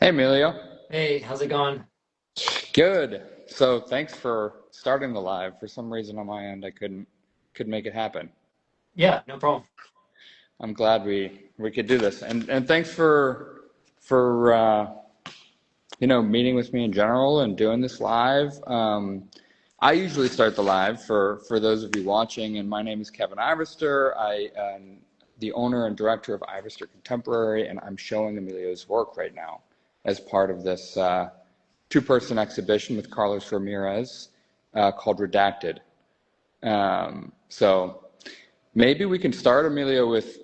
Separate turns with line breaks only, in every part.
Hey Emilio.
Hey, how's it going?
Good. So thanks for starting the live. For some reason on my end I couldn't make it happen.
Yeah, no problem.
I'm glad we could do this. And thanks for meeting with me in general and doing this live. I usually start the live for those of you watching, and my name is Kevin Ivester. I am the owner and director of Ivester Contemporary, and I'm showing Emilio's work right now as part of this two-person exhibition with Carlos Ramirez called Redacted. So maybe we can start, Emilio, with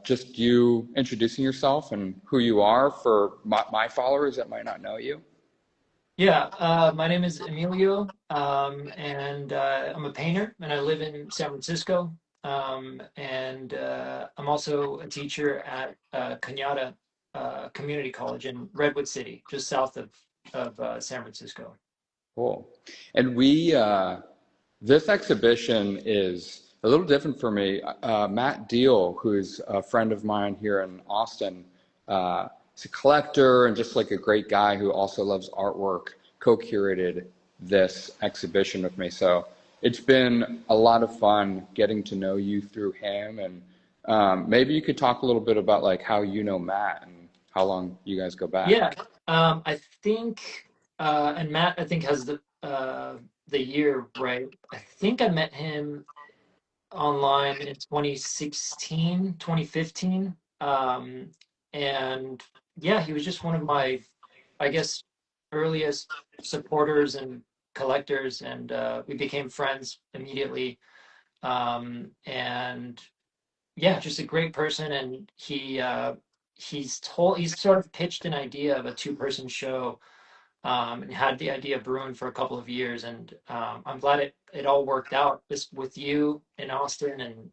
just you introducing yourself and who you are for my followers that might not know you.
Yeah, my name is Emilio, and I'm a painter, and I live in San Francisco. And I'm also a teacher at Cañada Community College in Redwood City, just south of San Francisco.
Cool. And this exhibition is a little different for me. Matt Deal, who's a friend of mine here in Austin, he's a collector and just like a great guy who also loves artwork, co-curated this exhibition with me. So it's been a lot of fun getting to know you through him. And maybe you could talk a little bit about like how you know Matt and how long you guys go back.
Yeah, I think, and Matt, I think has the year right. I think I met him online in 2016, 2015. And yeah, he was just one of my, I guess, earliest supporters and collectors, and we became friends immediately. And yeah, just a great person, and he's sort of pitched an idea of a two-person show, and had the idea brewing for a couple of years, and I'm glad it all worked out this with you in Austin, and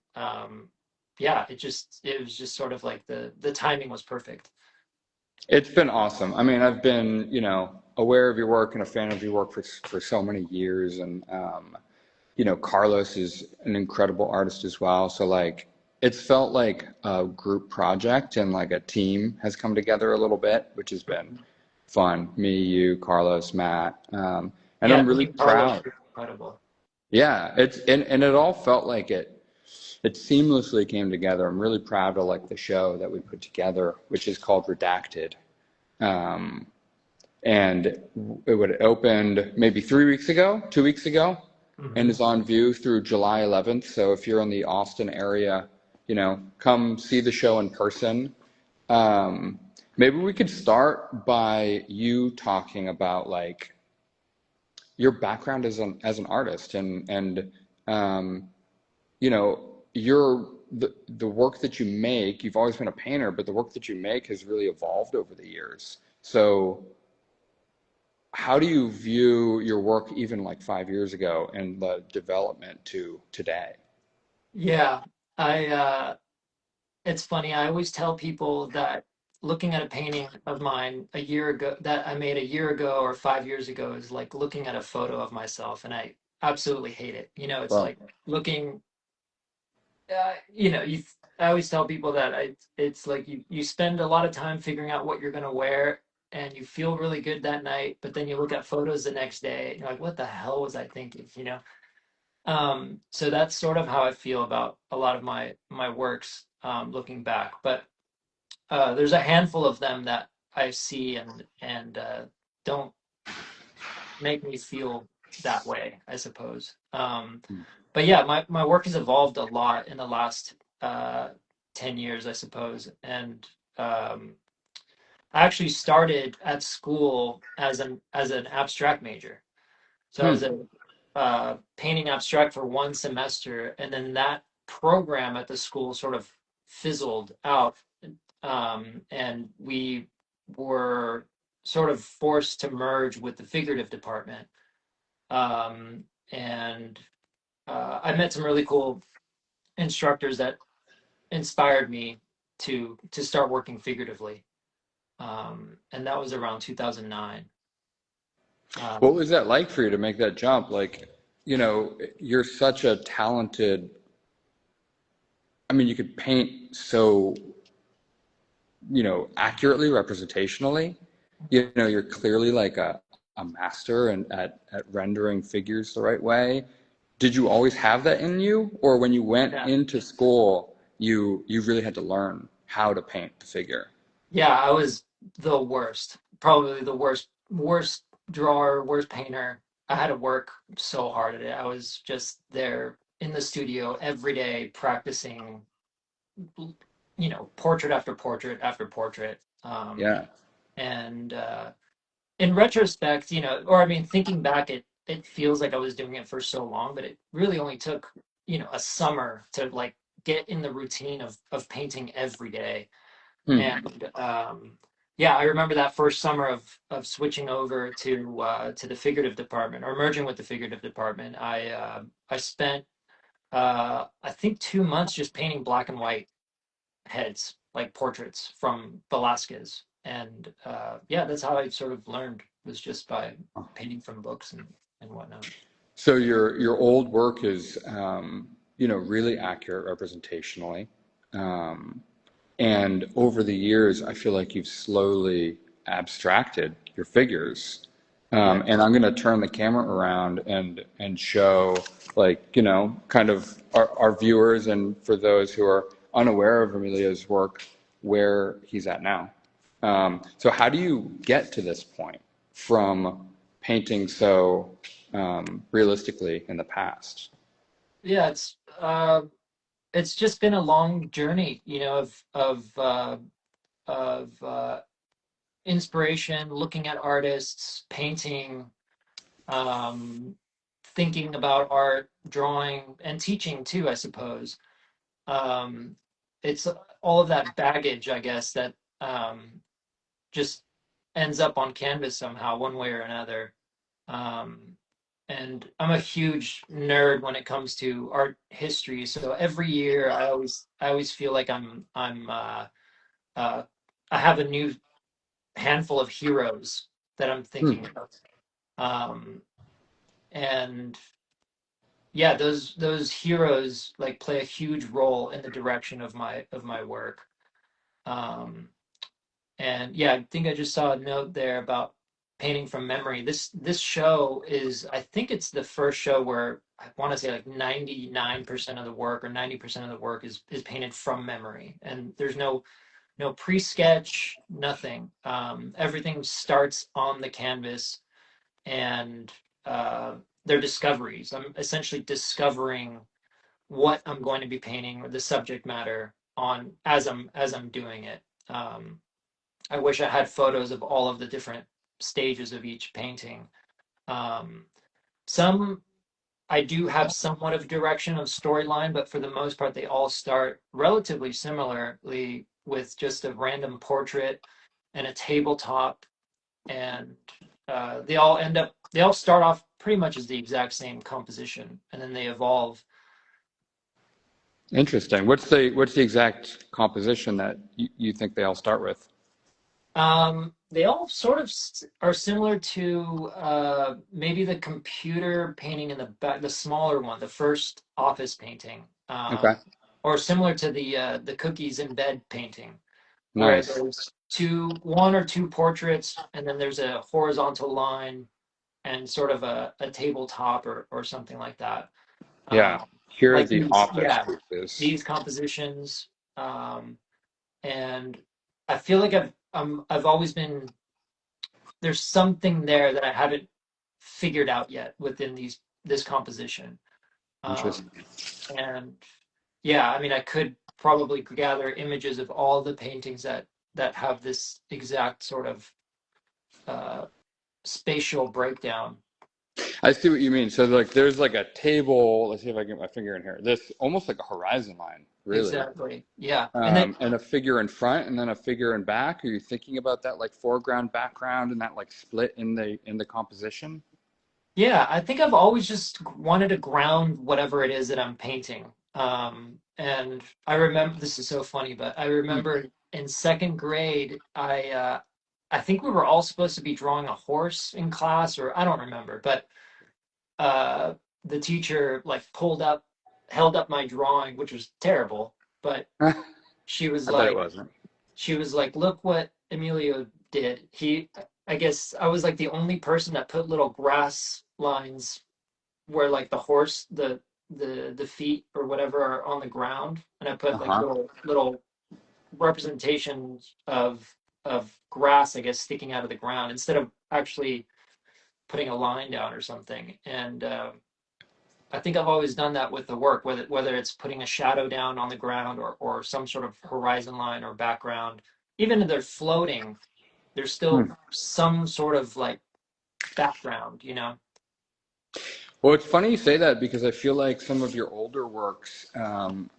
yeah, it was just sort of like the timing was perfect.
It's been awesome. I mean, I've been, aware of your work and a fan of your work for so many years. And, Carlos is an incredible artist as well. So, like, it's felt like a group project and like a team has come together a little bit, which has been fun. Me, you, Carlos, Matt. And
Yeah,
I'm really
meeting Carlos
proud.
was incredible.
Yeah, and it all felt like it seamlessly came together. I'm really proud of like the show that we put together, which is called Redacted. Um, and it would opened maybe 3 weeks ago, 2 weeks ago, and
Hmm.
is on view through July 11th. So if you're in the Austin area, come see the show in person. Um, Maybe we could start by you talking about like your background as an artist and um, the work that you make. You've always been a painter, but the work that you make has really evolved over the years. So how do you view your work even like 5 years ago and the development to today?
Yeah, I it's funny. I always tell people that looking at a painting of mine a year ago that I made a year ago or 5 years ago is like looking at a photo of myself, and I absolutely hate it. It's
Well,
like looking, I always tell people that it's like you spend a lot of time figuring out what you're gonna wear, and you feel really good that night, but then you look at photos the next day, and you're like, what the hell was I thinking? So that's sort of how I feel about a lot of my works, looking back. But there's a handful of them that I see and don't make me feel that way, I suppose. But yeah, my work has evolved a lot in the last uh, 10 years, I suppose. And um, I actually started at school as an abstract major. So I was
hmm.
a painting abstract for one semester, and then that program at the school sort of fizzled out, and we were sort of forced to merge with the figurative department. And I met some really cool instructors that inspired me to start working figuratively, and that was around 2009.
What
Um,
was that like for you to make that jump? Like, you're such a talented, I mean, you could paint so accurately representationally. You're clearly like a master and at rendering figures the right way. Did you always have that in you, or when you went
Yeah.
into school, you really had to learn how to paint the figure?
Yeah, I was the worst. Probably the worst drawer, worst painter. I had to work so hard at it. I was just there in the studio every day practicing, portrait after portrait after portrait.
Yeah.
And in retrospect, or I mean, thinking back, it feels like I was doing it for so long, but it really only took, a summer to like get in the routine of painting every day.
Hmm.
And yeah, I remember that first summer of switching over to the figurative department or merging with the figurative department. I spent I think 2 months just painting black and white heads, like portraits from Velasquez. And yeah, that's how I sort of learned, was just by painting from books and whatnot.
So your old work is really accurate representationally. Um, And over the years, I feel like you've slowly abstracted your figures.
Yeah.
And I'm going to turn the camera around and show, like, kind of our viewers and for those who are unaware of Emilio's work, where he's at now. So how do you get to this point from painting so realistically in the past?
Yeah, it's just been a long journey, of inspiration, looking at artists, painting, um, thinking about art, drawing, and teaching too, I suppose. Um, it's all of that baggage, I guess, that just ends up on canvas somehow, one way or another. Um, and I'm a huge nerd when it comes to art history. So every year, I always feel like uh, I have a new handful of heroes that I'm
Hmm.
thinking of. Um, and yeah, those heroes like play a huge role in the direction of my work. Um, and yeah, I think I just saw a note there about painting from memory. This show is, I think it's the first show where I want to say like 99% of the work or 90% of the work is painted from memory, and there's no pre-sketch, nothing. Everything starts on the canvas, and uh, they're discoveries. I'm essentially discovering what I'm going to be painting or the subject matter on as I'm doing it. Um, I wish I had photos of all of the different stages of each painting. Um, some I do have somewhat of direction of storyline, but for the most part, they all start relatively similarly with just a random portrait and a tabletop, and they all start off pretty much as the exact same composition, and then they evolve.
Interesting. What's the exact composition that you think they all start with?
They all sort of are similar to maybe the computer painting in the back, the smaller one, the first office painting,
Okay.
or similar to the cookies in bed painting, where
Nice.
there's one or two portraits, and then there's a horizontal line and sort of a tabletop or something like that.
Yeah.
Um,
Here are
like
the
these,
office
yeah,
pieces.
these compositions. And I feel like I've always been, there's something there that I haven't figured out yet within this composition. Um,
Interesting.
and yeah, I mean, I could probably gather images of all the paintings that have this exact sort of uh, spatial breakdown.
I see what you mean. So like there's like a table. Let's see if I can get my finger in here. This almost like a horizon line, really.
Exactly. Yeah. And then
And a figure in front and then a figure in back. Are you thinking about that like foreground, background, and that like split in the composition?
yeah, I think I've always just wanted to ground whatever it is that I'm painting. And I remember, this is so funny, but I
Hmm.
remember in second grade, I think we were all supposed to be drawing a horse in class, or I don't remember, but uh, the teacher like held up my drawing, which was terrible, but
I
she was
bet it
like,
wasn't.
she was like, "Look what Emilio did. I guess I was like the only person that put little grass lines where like the horse, the feet or whatever are on the ground, and I put like
Uh-huh.
little representations of grass, I guess, sticking out of the ground instead of actually putting a line down or something. And I think I've always done that with the work, whether it's putting a shadow down on the ground or some sort of horizon line or background. Even if they're floating, there's still
Hmm.
some sort of like background, you know?
Well, it's funny you say that because I feel like some of your older works,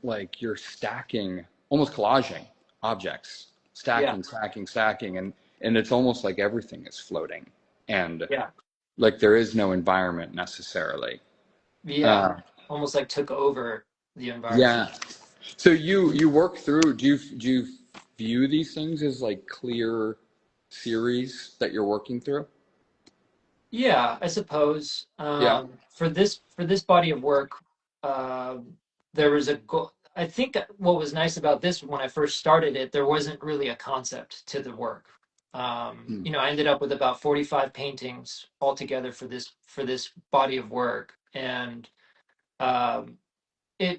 like you're stacking, almost collaging objects,
Yeah,
stacking, and it's almost like everything is floating, and
yeah,
like there is no environment necessarily.
yeah.
Uh,
Almost like took over the environment.
yeah. So you work through. Do you view these things as like clear series that you're working through?
Yeah, I suppose.
Yeah.
For this body of work, uh, there was a goal. I think what was nice about this when I first started it, there wasn't really a concept to the work.
Hmm.
You know, I ended up with about 45 paintings altogether for this body of work, and um,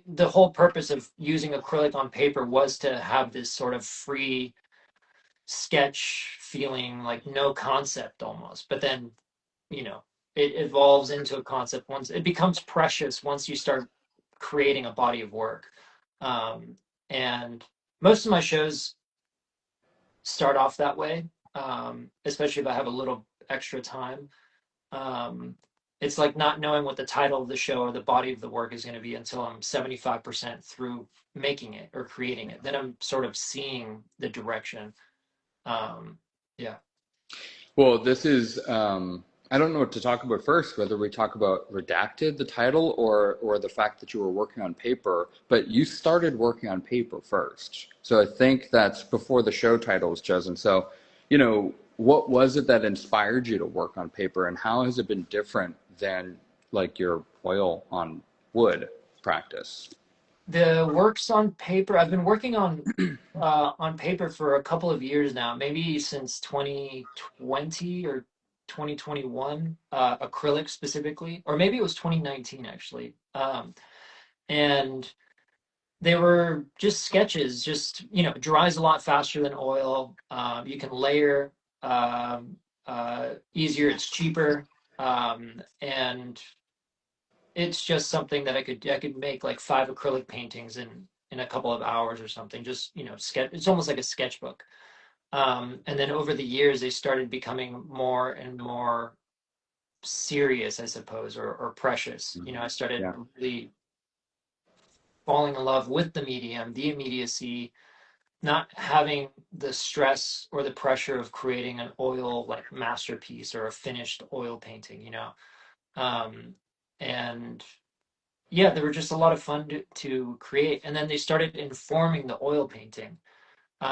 the whole purpose of using acrylic on paper was to have this sort of free sketch feeling, like no concept almost. But then you know it evolves into a concept once it becomes precious once you start creating a body of work. um, and most of my shows start off that way, especially if I have a little extra time. um, it's like not knowing what the title of the show or the body of the work is going to be until I'm 75% through making it or creating it. Then I'm sort of seeing the direction. um, yeah.
Well, this is, I don't know what to talk about first, whether we talk about Redacted, the title, or the fact that you were working on paper, but you started working on paper first. So I think that's before the show title was chosen. So, what was it that inspired you to work on paper, and how has it been different than like your oil on wood practice?
The works on paper, I've been working on paper for a couple of years now, maybe since 2020 or 2021, acrylic specifically, or maybe it was 2019 actually. And they were just sketches, just, you know, it dries a lot faster than oil. You can layer easier, it's cheaper. And it's just something that I could make like 5 acrylic paintings in a couple of hours or something. Just, you know, sketch. It's almost like a sketchbook. And then over the years, they started becoming more and more serious, I suppose, or precious. You know, I started
Yeah.
really falling in love with the medium, the immediacy, not having the stress or the pressure of creating an oil like masterpiece or a finished oil painting. You know, and yeah, they were just a lot of fun to create. And then they started informing the oil painting,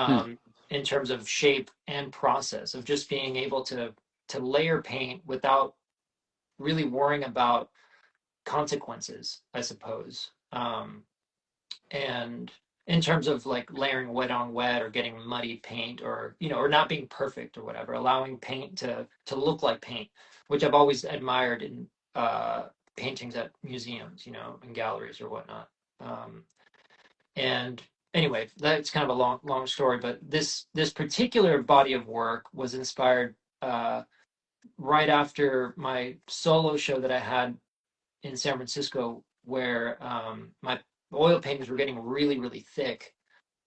Hmm.
um, in terms of shape and process of just being able to layer paint without really worrying about consequences, I suppose. And in terms of like layering wet on wet or getting muddy paint, or you know, or not being perfect or whatever, allowing paint to look like paint, which I've always admired in uh, paintings at museums, you know, in galleries or whatnot. Um, and anyway, that's kind of a long story, but this particular body of work was inspired uh, right after my solo show that I had in San Francisco, where my oil paintings were getting really thick,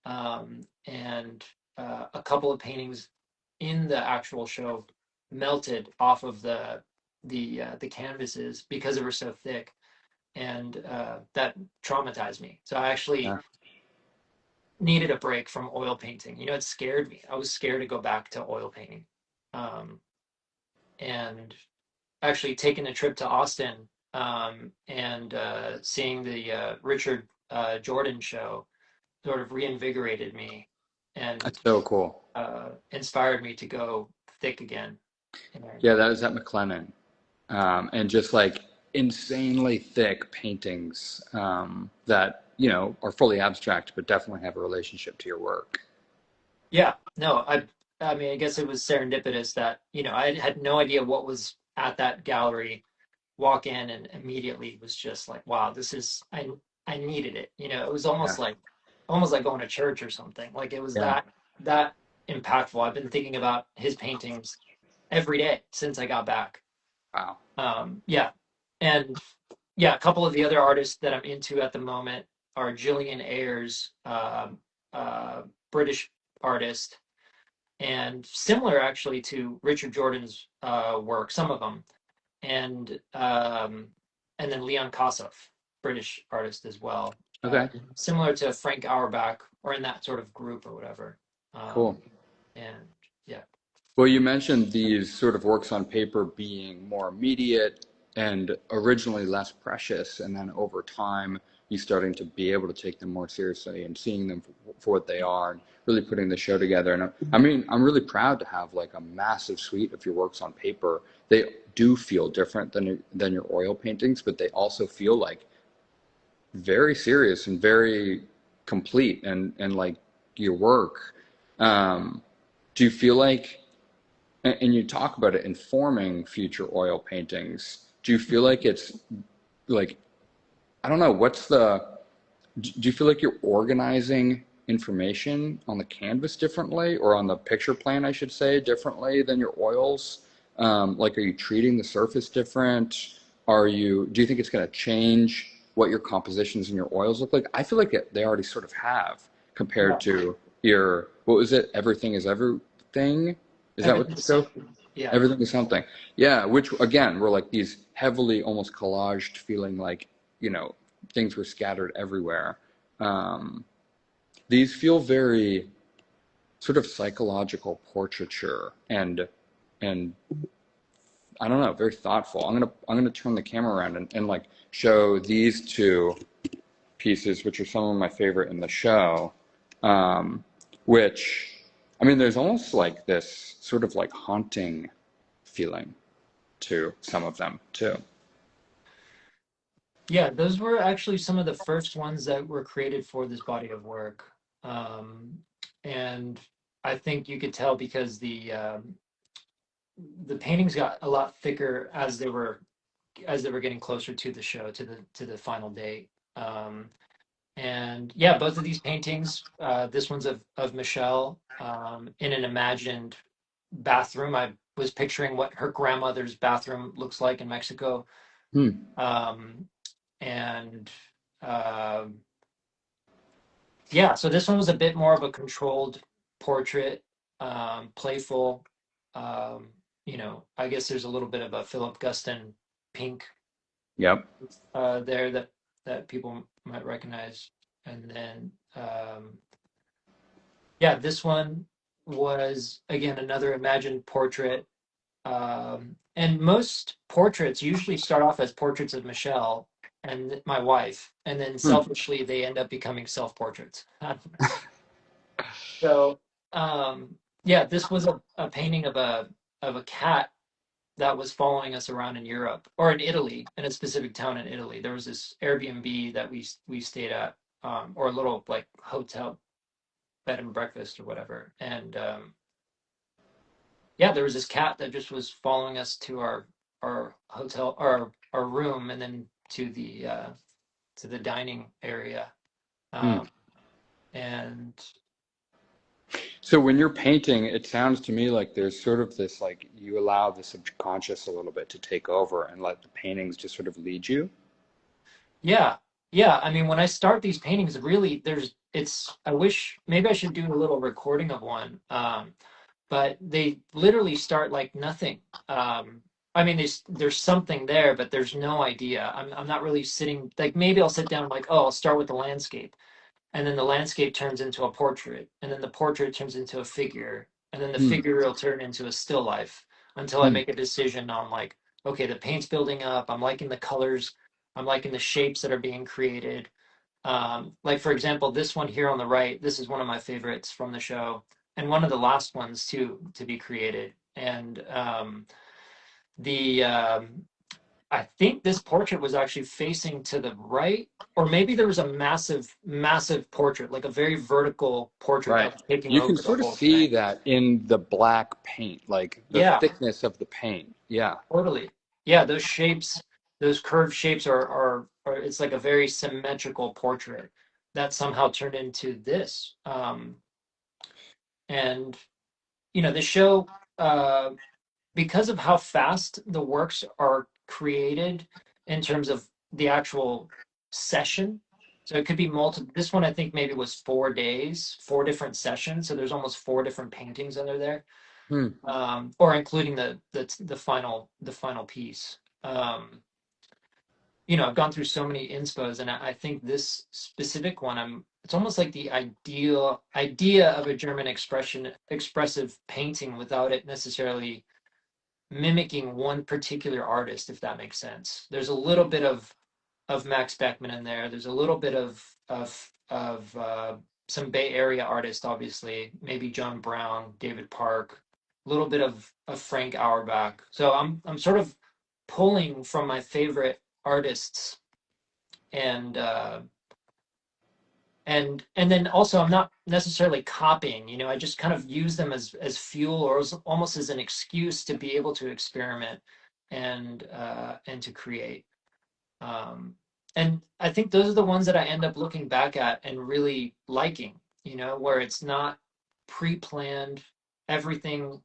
and a couple of paintings in the actual show melted off of the canvases because they were so thick, and that traumatized me. So I actually
Yeah.
needed a break from oil painting. You know, it scared me. I was scared to go back to oil painting, um, and actually taking a trip to Austin, and seeing the Richard Jordan show sort of reinvigorated me and
That's so cool.
inspired me to go thick again. And
Yeah, that was at McLennan. And just like insanely thick paintings that are fully abstract but definitely have a relationship to your work.
Yeah, no, I mean, I guess it was serendipitous that, I had no idea what was at that gallery. Walk in and immediately was just like, wow, I needed it. It was
Yeah.
almost like going to church or something. Like it was
Yeah.
that impactful. I've been thinking about his paintings every day since I got back.
Wow.
Yeah. And yeah, a couple of the other artists that I'm into at the moment are Gillian Ayers, uh, British artist, and similar actually to Richard Jordan's work, some of them, and and then Leon Kossoff, British artist as well,
Okay.
similar to Frank Auerbach, or in that sort of group or whatever.
Cool.
And yeah,
Well, you mentioned these sort of works on paper being more immediate and originally less precious, and then over time you starting to be able to take them more seriously and seeing them for what they are and really putting the show together. And I mean, I'm really proud to have like a massive suite of your works on paper. They do feel different than your oil paintings, but they also feel like very serious and very complete and like your work. Um, do you feel like and you talk about it informing future oil paintings. Do you feel like it's like, I don't know, do you feel like you're organizing information on the canvas differently or on the picture plan, I should say, differently than your oils? Like, are you treating the surface different? Do you think it's going to change what your compositions and your oils look like? I feel like they already sort of have compared
yeah,
to what was it? Everything is everything. Is that what the
everything's
show?
something. Yeah,
Everything is something. Yeah, which again were like these heavily almost collaged feeling like, you know, things were scattered everywhere. Um, these feel very sort of psychological portraiture and I don't know, very thoughtful. I'm gonna turn the camera around and like show these two pieces, which are some of my favorite in the show. Um, which I mean, there's almost like this sort of like haunting feeling to some of them too.
yeah. Those were actually some of the first ones that were created for this body of work, um, and I think you could tell because the paintings got a lot thicker as they were getting closer to the show, to the final date. Um, and yeah, both of these paintings, this one's of Michelle in an imagined bathroom. I was picturing what her grandmother's bathroom looks like in Mexico.
Hmm.
Um, and um yeah, so this one was a bit more of a controlled portrait, playful. Um, I guess there's a little bit of a Philip Guston pink
Yep.
there that people might recognize. And then yeah, this one was again another imagined portrait. And most portraits usually start off as portraits of Michelle and my wife, and then
Hmm.
selfishly they end up becoming self-portraits. So yeah, this was a painting of a cat that was following us around in Europe or in Italy, in a specific town in Italy. There was this Airbnb that we stayed at, or a little like hotel bed and breakfast or whatever. And yeah, there was this cat that just was following us to our hotel, our room, and then to the dining area.
Hmm.
Um, and
So when you're painting, it sounds to me like there's sort of this like you allow the subconscious a little bit to take over and let the paintings just sort of lead you.
yeah, yeah. I mean, when I start these paintings, really, I wish maybe I should do a little recording of one. But they literally start like nothing. I mean, there's something there, but there's no idea. I'm not really sitting like maybe I'll sit down like, oh, I'll start with the landscape, and then the landscape turns into a portrait, and then the portrait turns into a figure, and then the
Hmm.
figure will turn into a still life until I
Hmm.
make a decision on like, okay, the paint's building up. I'm liking the colors. I'm liking the shapes that are being created. Like for example, this one here on the right, this is one of my favorites from the show, and one of the last ones too to be created. And the I think this portrait was actually facing to the right, or maybe there was a massive, massive portrait, like a very vertical portrait that
Right.
was taking
You can
over the
sort of
whole
see
thing.
that in the black paint, like the
Yeah,
thickness of the paint. Yeah.
totally. Yeah, those shapes, those curved shapes are it's like a very symmetrical portrait that somehow turned into this. And the show, because of how fast the works are created in terms of the actual session. So it could be multiple. This one I think maybe was 4 days, four different sessions. So there's almost four different paintings under there,
Hmm.
or including the final piece. I've gone through so many inspos, and I think this specific one, it's almost like the idea of a German expressive painting without it necessarily mimicking one particular artist, if that makes sense. There's a little bit of Max Beckman in there. There's a little bit of some Bay Area artists, obviously, maybe John Brown, David Park, a little bit of Frank Auerbach. So I'm sort of pulling from my favorite artists, and and then also I'm not necessarily copying. I just kind of use them as fuel, or almost as an excuse to be able to experiment and to create. Um, and I think those are the ones that I end up looking back at and really liking, where it's not pre-planned. Everything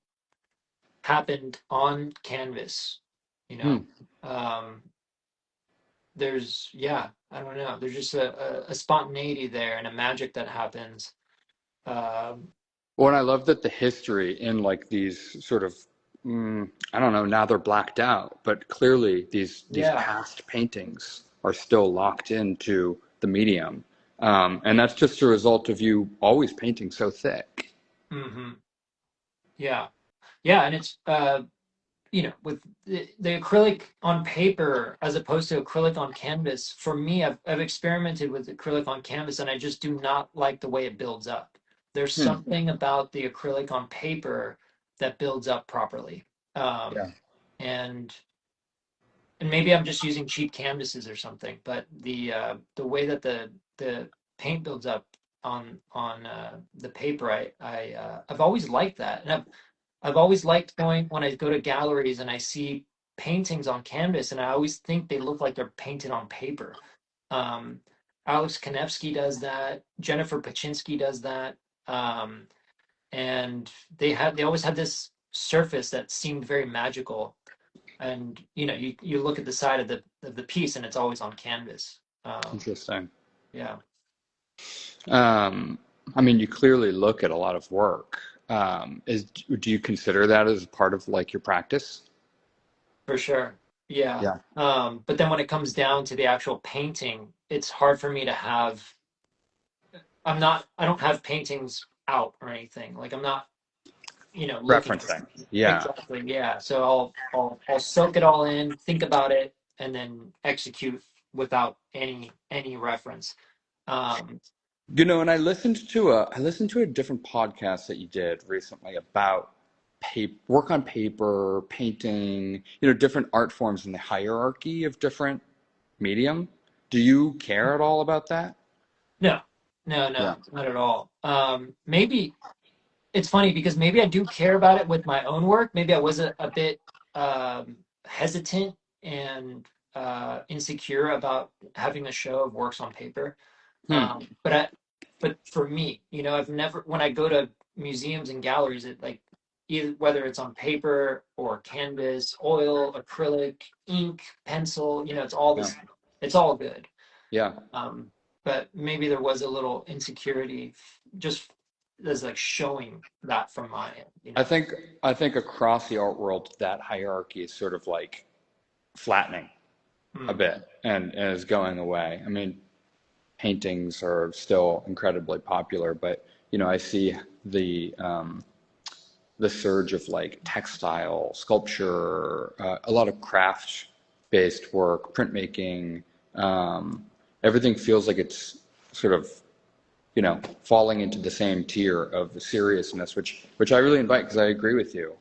happened on canvas, you know.
Hmm.
Um, yeah, I don't know. There's just a spontaneity there and a magic that happens. Um,
Well, and I love that the history in like these sort of, I don't know, now they're blacked out, but clearly these
yeah.
past paintings are still locked into the medium. And that's just a result of you always painting so thick.
hmm Yeah. Yeah, and it's with the acrylic on paper as opposed to acrylic on canvas. For me, I've experimented with acrylic on canvas, and I just do not like the way it builds up. There's
Hmm.
something about the acrylic on paper that builds up properly.
Yeah,
And maybe I'm just using cheap canvases or something, but the way that the paint builds up on the paper, I've always liked that, and I've always liked going when I go to galleries and I see paintings on canvas, and I always think they look like they're painted on paper. Um, Alex Kanevsky does that. Jennifer Paczynski does that. Um, and they always had this surface that seemed very magical. And you look at the side of the piece, and it's always on canvas.
interesting.
Yeah,
Um, I mean, you clearly look at a lot of work. Do you consider that as part of like your practice?
for sure. Yeah.
Yeah.
But then when it comes down to the actual painting, it's hard for me to have. I don't have paintings out or anything. Like I'm not, looking at
Referencing. Yeah.
exactly. Yeah. So I'll soak it all in, think about it, and then execute without any reference. Um,
And I listened to a different podcast that you did recently about work on paper, painting, different art forms and the hierarchy of different medium. Do you care at all about that?
no, no,
Yeah.
no, not at all. Maybe it's funny because maybe I do care about it with my own work. Maybe I was a bit hesitant and insecure about having a show of works on paper.
Hmm.
But for me, I've never, when I go to museums and galleries, it like either whether it's on paper or canvas, oil, acrylic, ink, pencil, it's all
Yeah.
this, it's all good.
Yeah.
Um, but maybe there was a little insecurity just as like showing that from my end,
I think I think across the art world that hierarchy is sort of like flattening a
Mm,
bit and is going away. I mean, paintings are still incredibly popular, but I see the um, the surge of like textile, sculpture, a lot of craft based work, printmaking. Um, Everything feels like it's sort of, falling into the same tier of seriousness, which I really invite because I agree with you.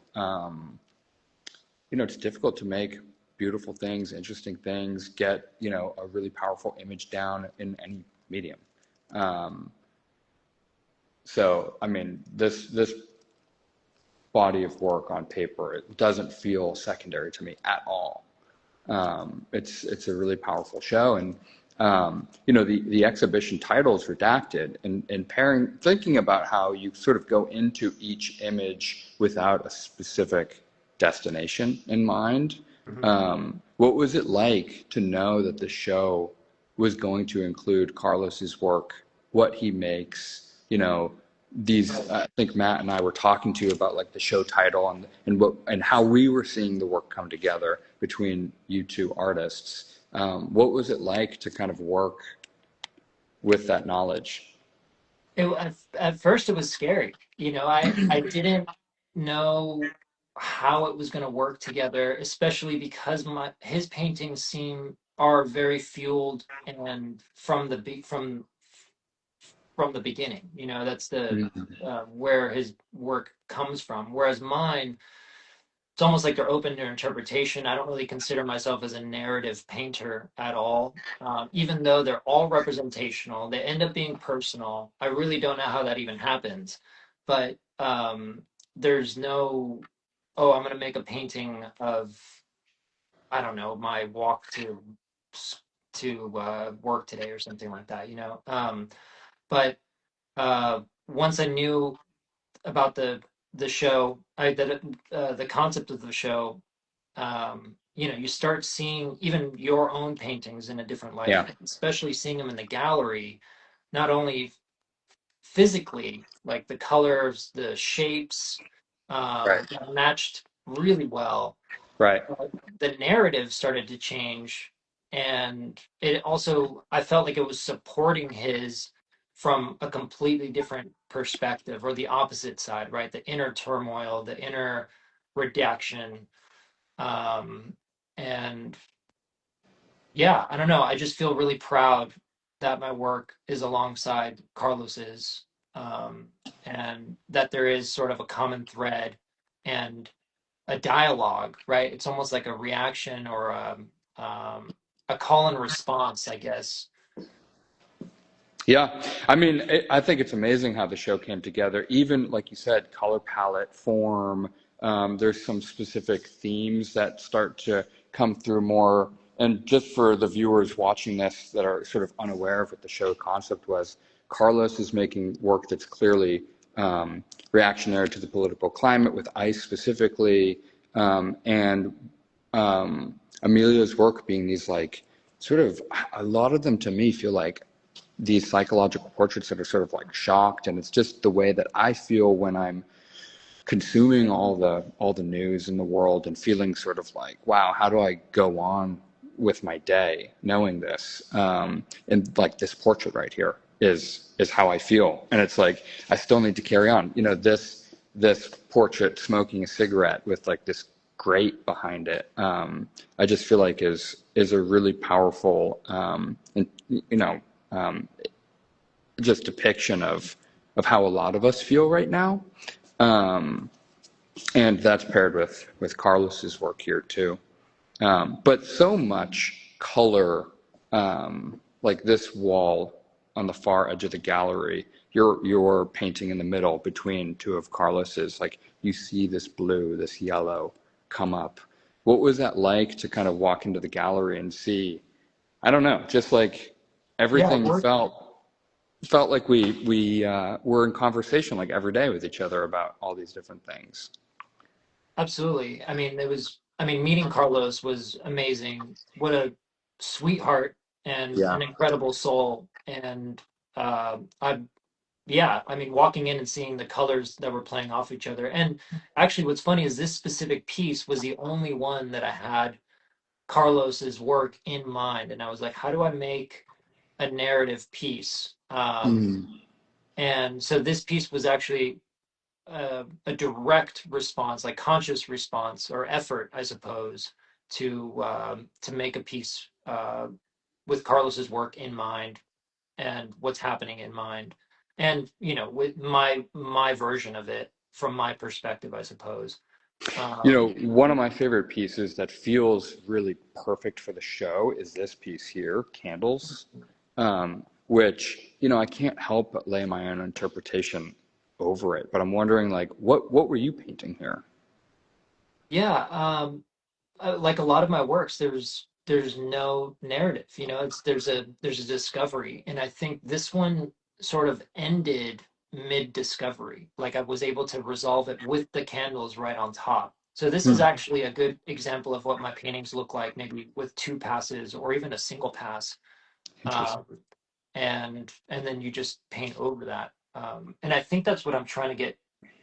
It's difficult to make. beautiful things, interesting things, get, a really powerful image down in any medium. Um, so, I mean, this body of work on paper, it doesn't feel secondary to me at all. It's a really powerful show, and the exhibition title is Redacted, and thinking about how you sort of go into each image without a specific destination in mind.
Mhm.
What was it like to know that the show was going to include Carlos's work, what he makes, I think Matt and I were talking to you about like the show title and how we were seeing the work come together between you two artists. What was it like to kind of work with that knowledge?
At first it was scary. I didn't know how it was going to work together, especially because his paintings are very fueled and from the beginning. That's the
Mhm.
where his work comes from. Whereas mine, it's almost like they're open to interpretation. I don't really consider myself as a narrative painter at all. Even though they're all representational, they end up being personal. I really don't know how that even happens. But there's no, oh, I'm going to make a painting of, I don't know, my walk to work today or something like that. But once I knew about the show, the concept of the show, you start seeing even your own paintings in a different light,
Yeah,
especially seeing them in the gallery, not only physically, like the colors, the shapes,
right,
matched really well.
right.
The narrative started to change, and it also, I felt like it was supporting his from a completely different perspective, or the opposite side, right? The inner turmoil, the inner redaction. And yeah, I don't know. I just feel really proud that my work is alongside Carlos's, um, and that there is sort of a common thread and a dialogue, right? It's almost like a reaction or a call and response, I guess.
Yeah, I mean, I think it's amazing how the show came together. Even like you said, color palette, form. There's some specific themes that start to come through more. And just for the viewers watching this that are sort of unaware of what the show concept was, Carlos is making work that's clearly reactionary to the political climate, with ICE specifically, and Emilio's work being these like sort of, a lot of them to me feel like these psychological portraits that are sort of like shocked, and it's just the way that I feel when I'm consuming all the news in the world and feeling sort of like, wow, how do I go on with my day knowing this? And like this portrait right here is how I feel, and it's like I still need to carry on. This portrait smoking a cigarette with like this grate behind it. I just feel like is a really powerful and um, just depiction of how a lot of us feel right now. Um, and that's paired with Carlos's work here too. But so much color, like this wall on the far edge of the gallery, your painting in the middle between two of Carlos's, like you see this blue, this yellow come up. What was that like to kind of walk into the gallery and see? I don't know, just like
Yeah,
everything
work
felt like we were in conversation like every day with each other about all these different things.
absolutely. Meeting Carlos was amazing. What a sweetheart and
Yeah.
an incredible soul. And I yeah, walking in and seeing the colors that were playing off each other. And actually, what's funny is this specific piece was the only one that I had Carlos's work in mind. And I was like, how do I make a narrative piece?
Mm.
And so this piece was actually a direct response, like conscious response or effort, I suppose, to make a piece with Carlos's work in mind and what's happening in mind, and with my version of it from my perspective, I suppose.
You know,
Um,
one of my favorite pieces that feels really perfect for the show is this piece here, Candles, which, you know, I can't help but lay my own interpretation over it. But I'm wondering, like, what were you painting here?
yeah, like a lot of my works, there's no narrative, you know, it's there's a discovery, and I think this one sort of ended mid-discovery. Like I was able to resolve it with the candles right on top. So this is
Hmm,
actually a good example of what my paintings look like, maybe with two passes or even a single pass.
interesting.
Um, and then you just paint over that. And I think that's what I'm trying to get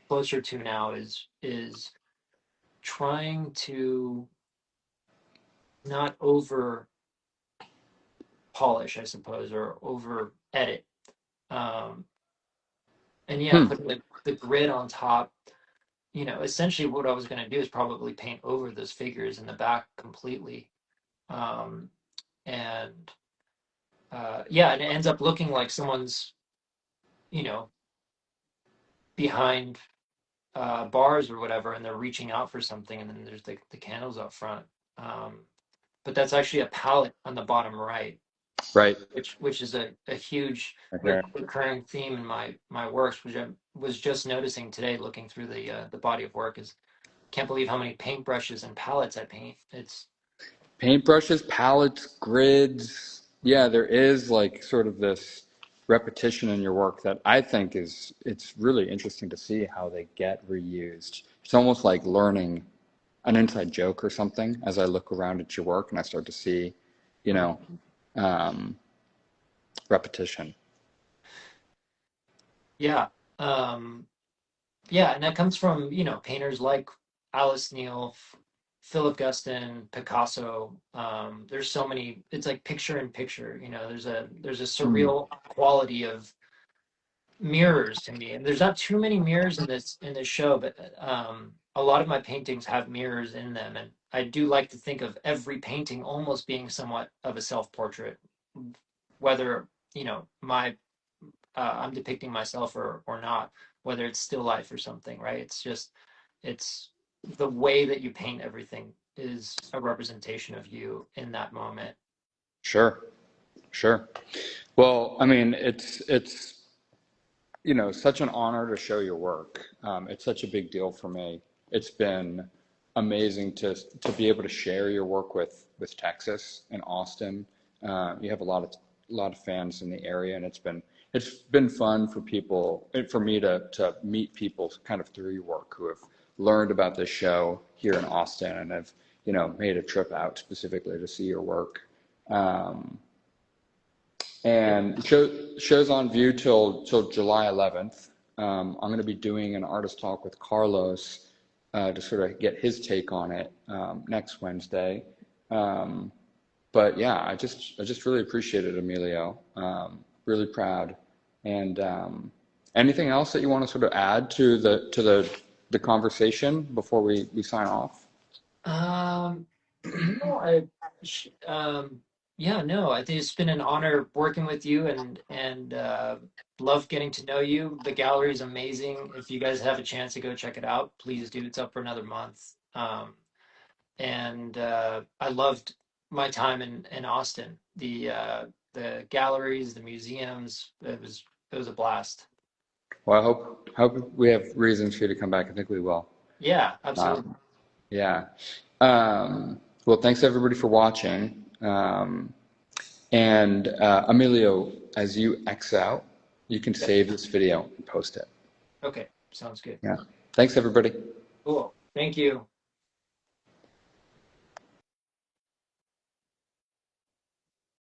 closer to now is trying to not over polish, I suppose, or over edit. Um, and yeah,
Hmm,
putting the grid on top, you know, essentially what I was going to do is probably paint over those figures in the back completely. Um, and yeah, and it ends up looking like someone's, you know, behind bars or whatever, and they're reaching out for something, and then there's the candles up front. Um, but that's actually a palette on the bottom right,
right.
which is a huge
Right here.
recurring theme in my works, which I was just noticing today, looking through the body of work. Is can't believe how many paintbrushes and palettes I paint. It's
Paintbrushes, palettes, grids. Yeah, there is like sort of this repetition in your work that I think is it's really interesting to see how they get reused. It's almost like learning an inside joke or something as I look around at your work and I start to see, you know,
Mhm.
um, repetition.
Yeah, um, yeah, and that comes from, you know, painters like Alice Neal, Philip Guston, Picasso. There's so many. It's like picture in picture. You know, there's a
Mm,
surreal quality of mirrors to me, and there's not too many mirrors in this show, but a lot of my paintings have mirrors in them, and I do like to think of every painting almost being somewhat of a self-portrait, whether, you know, my I'm depicting myself or not, whether it's still life or something, right? It's just it's the way that you paint everything is a representation of you in that moment.
sure, sure. Well, I mean, it's you know, such an honor to show your work. It's such a big deal for me. It's been amazing to be able to share your work with Texas and Austin. You have a lot of fans in the area, and it's been fun for people and for me to meet people kind of through your work who have learned about this show here in Austin and have, you know, made a trip out specifically to see your work. Um,
Yeah.
and show's on view till July 11th. I'm going to be doing an artist talk with Carlos to sort of get his take on it next Wednesday. Um, but yeah, I just really appreciate it, Emilio. Really proud. And anything else that you want to sort of add to the conversation before we sign off?
Um, no, I, yeah, no, I think it's been an honor working with you and love getting to know you. The gallery is amazing. If you guys have a chance to go check it out, please do. It's up for another month. And I loved my time in Austin. The galleries, the museums, it was a blast.
Well, I hope we have reasons for you to come back. I think we will.
Yeah, absolutely.
Um, Yeah. Well, thanks everybody for watching. And Emilio, as you X out, you can
Yep.
save this video and post it.
Okay, sounds good.
Yeah. Thanks everybody.
Cool. Thank you.